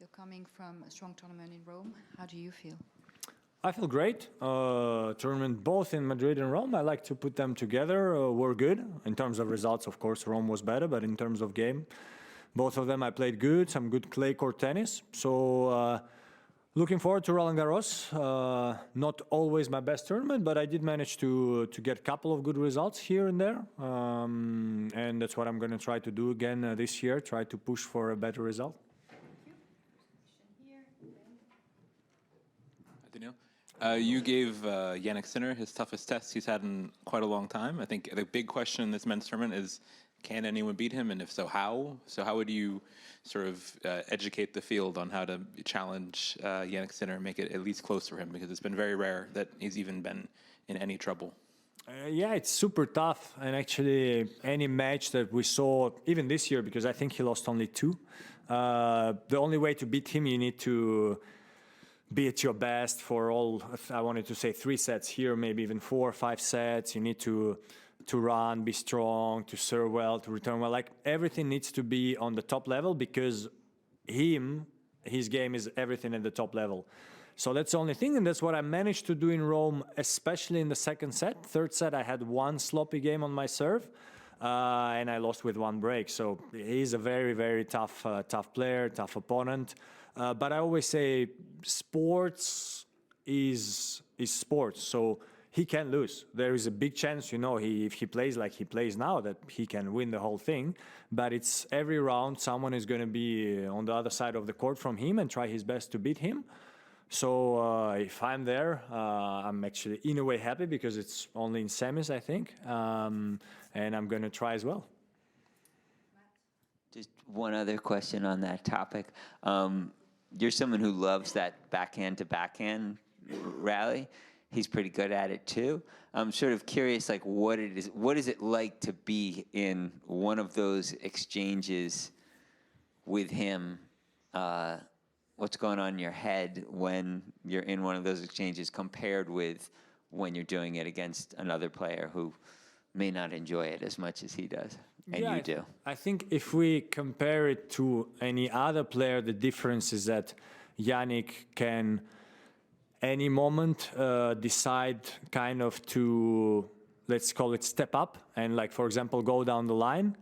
You're coming from a strong tournament in Rome. How do you feel? I feel great. Tournament both in Madrid and Rome. I like to put them together. Were good in terms of results. Of course, Rome was better, but in terms of game, both of them I played good. Some good clay court tennis. So looking forward to Roland-Garros. Not always my best tournament, but I did manage to get a couple of good results here and there, and that's what I'm going to try to do again this year. Try to push for a better result. Daniil, you gave Jannik Sinner his toughest test he's had in quite a long time. I think the big question in this men's tournament is, can anyone beat him, and if so, how? So how would you sort of educate the field on how to challenge Jannik Sinner and make it at least close for him? Because it's been very rare that he's even been in any trouble. Yeah, it's super tough. And actually, any match that we saw, even this year, because I think he lost only 2, the only way to beat him, you need to be at your best for all, I wanted to say 3 sets here, maybe even 4 or 5 sets. You need to run, be strong, to serve well, to return well. Like, everything needs to be on the top level, because his game is everything at the top level. So that's the only thing, and that's what I managed to do in Rome, especially in the second set. Third set, I had 1 sloppy game on my serve, and I lost with 1 break. So he's a very, very tough player, tough opponent. But I always say sports is sports, so he can lose. There is a big chance, if he plays like he plays now, that he can win the whole thing. But it's every round someone is going to be on the other side of the court from him and try his best to beat him. So if I'm there, I'm actually in a way happy, because it's only in semis, I think, and I'm going to try as well. Just one other question on that topic. You're someone who loves that backhand-to-backhand rally. He's pretty good at it too. I'm sort of curious, like, what is it like to be in one of those exchanges with him? What's going on in your head when you're in one of those exchanges compared with when you're doing it against another player who may not enjoy it as much as he does, and you do? I think if we compare it to any other player, the difference is that Jannik can any moment decide kind of to, let's call it, step up and, like, for example, go down the line.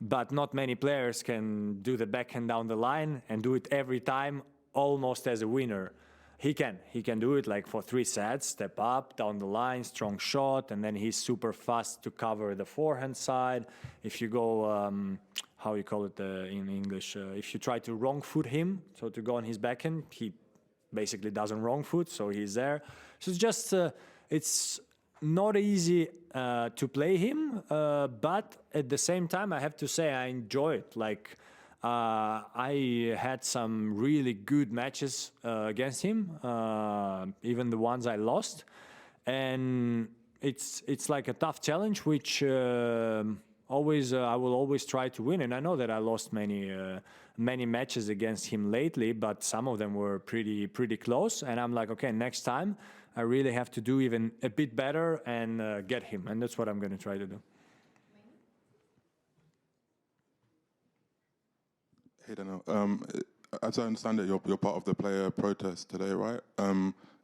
But not many players can do the backhand down the line and do it every time almost as a winner. He can do it like for 3 sets, step up, down the line, strong shot, and then he's super fast to cover the forehand side. If you go, how you call it in English, if you try to wrong foot him, so to go on his backhand, he basically doesn't wrong foot, so he's there. So it's just, it's not easy to play him, but at the same time, I have to say I enjoy it. Like, I had some really good matches against him, even the ones I lost, and it's like a tough challenge, which always I will always try to win. And I know that I lost many matches against him lately, but some of them were pretty close. And I'm like, okay, next time I really have to do even a bit better and get him, and that's what I'm going to try to do. Hey, Daniil. As I understand it, you're part of the player protest today, right?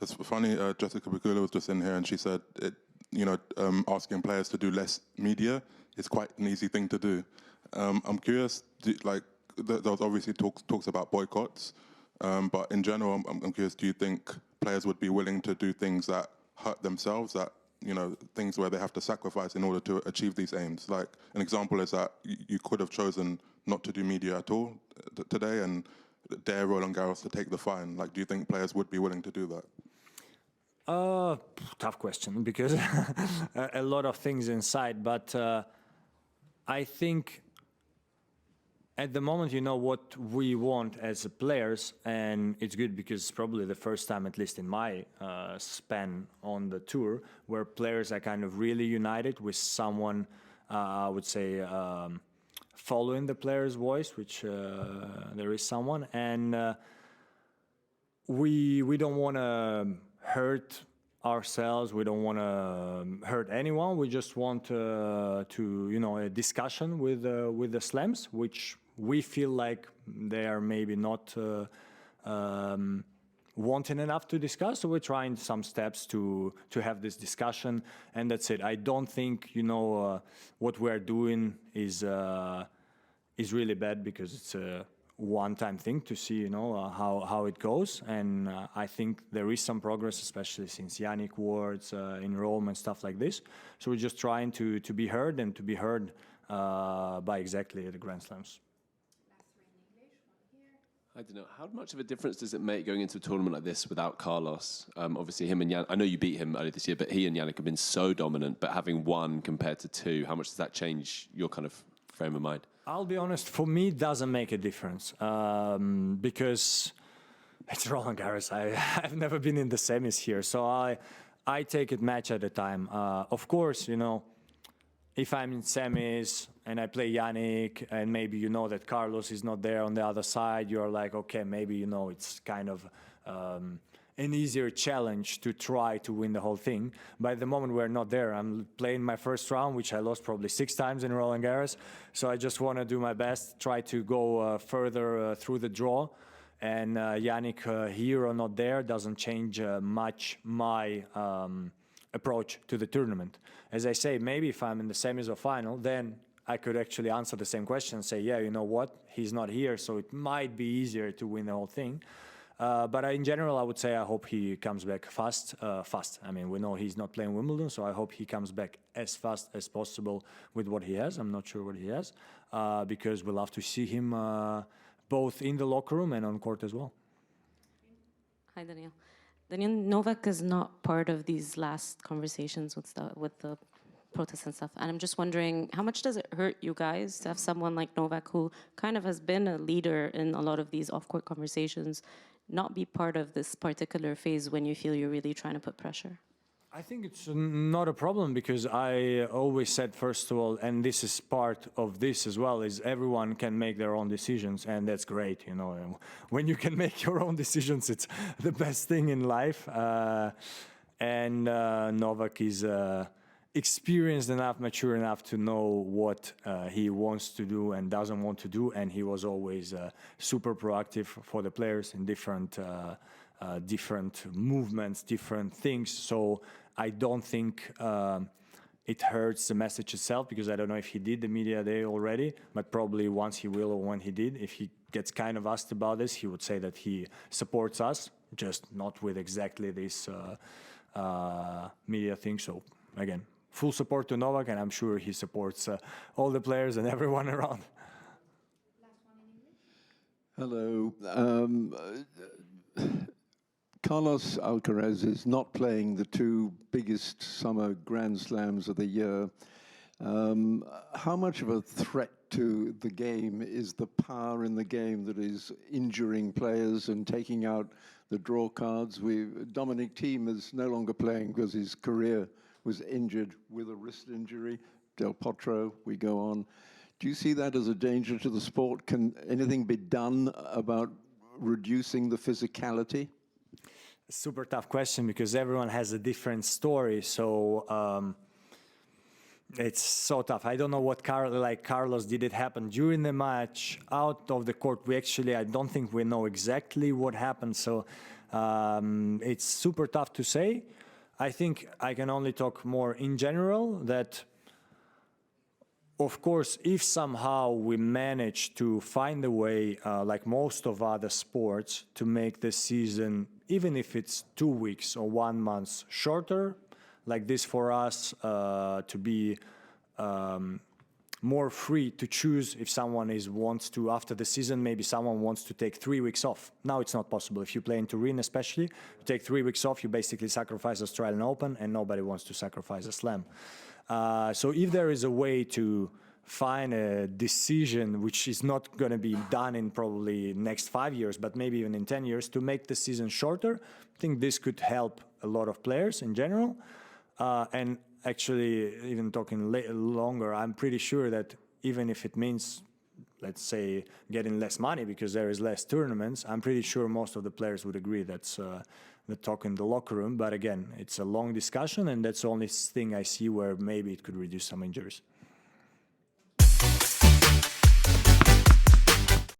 It's funny, Jessica Pegula was just in here and she said, asking players to do less media is quite an easy thing to do. I'm curious, there was obviously talks about boycotts, but in general, I'm curious, do you think players would be willing to do things that hurt themselves, that, things where they have to sacrifice in order to achieve these aims? Like, an example is that you could have chosen not to do media at all today and dare Roland-Garros to take the fine. Like, do you think players would be willing to do that? Tough question, because a lot of things inside, but I think at the moment, what we want as players, and it's good because it's probably the first time, at least in my span on the tour, where players are kind of really united with someone, I would say, following the player's voice, which there is someone, and we don't want to hurt ourselves, we don't want to hurt anyone, we just want a discussion with the slams, which we feel like they are maybe not wanting enough to discuss. So we're trying some steps to have this discussion, and that's it. I don't think, you know, what we're doing is really bad, because it's a one-time thing to see, you know, how it goes. And I think there is some progress, especially since Jannik words in Rome and stuff like this. So we're just trying to be heard, and to be heard by exactly the Grand Slams. I don't know, how much of a difference does it make going into a tournament like this without Carlos? Obviously him and Jannik, I know you beat him earlier this year, but he and Jannik have been so dominant, but having one compared to two, how much does that change your kind of frame of mind? I'll be honest, for me, it doesn't make a difference, because it's Roland-Garros. I've never been in the semis here, so I take it match at a time. Of course, you know, if I'm in semis and I play Jannik, and maybe you know that Carlos is not there on the other side, you're like, okay, maybe, you know, it's kind of an easier challenge to try to win the whole thing. But at the moment we're not there. I'm playing my first round, which I lost probably 6 times in Roland-Garros. So I just want to do my best, try to go further through the draw. And Jannik here or not there doesn't change much my approach to the tournament. As I say, maybe if I'm in the semis or final, then I could actually answer the same question and say, yeah, you know what, he's not here, so it might be easier to win the whole thing. But in general, I would say I hope he comes back fast. I mean, we know he's not playing Wimbledon, so I hope he comes back as fast as possible with what he has. I'm not sure what he has, because we'll have to see him both in the locker room and on court as well. Hi, Daniil. Daniil, Novak is not part of these last conversations with the protests and stuff. And I'm just wondering, how much does it hurt you guys to have someone like Novak, who kind of has been a leader in a lot of these off-court conversations, not be part of this particular phase when you feel you're really trying to put pressure? I think it's not a problem, because I always said, first of all, and this is part of this as well, is everyone can make their own decisions, and that's great, you know. When you can make your own decisions, it's the best thing in life. And Novak is experienced enough, mature enough to know what he wants to do and doesn't want to do, and he was always super proactive for the players in different movements, different things. So I don't think it hurts the message itself, because I don't know if he did the media day already, but probably once he will, or when he did, if he gets kind of asked about this, he would say that he supports us, just not with exactly this media thing. So again, full support to Novak, and I'm sure he supports all the players and everyone around. Hello. Carlos Alcaraz is not playing the 2 biggest summer Grand Slams of the year. How much of a threat to the game is the power in the game that is injuring players and taking out the draw cards? Dominic Thiem is no longer playing because his career was injured with a wrist injury. Del Potro, we go on. Do you see that as a danger to the sport? Can anything be done about reducing the physicality? Super tough question, because everyone has a different story. So it's so tough. I don't know what Carlos, did it happen during the match, out of the court? I don't think we know exactly what happened. So it's super tough to say. I think I can only talk more in general, that of course, if somehow we manage to find a way, like most of other sports, to make the season, even if it's 2 weeks or 1 month shorter, like this for us, to be more free to choose if someone wants to, after the season, maybe someone wants to take 3 weeks off. Now it's not possible. If you play in Turin especially, you take 3 weeks off, you basically sacrifice Australian Open, and nobody wants to sacrifice a slam. So if there is a way to find a decision, which is not going to be done in probably next 5 years, but maybe even in 10 years, to make the season shorter, I think this could help a lot of players in general. And actually, even talking longer, I'm pretty sure that even if it means, let's say, getting less money because there is less tournaments, I'm pretty sure most of the players would agree that's the talk in the locker room. But again, it's a long discussion, and that's the only thing I see where maybe it could reduce some injuries.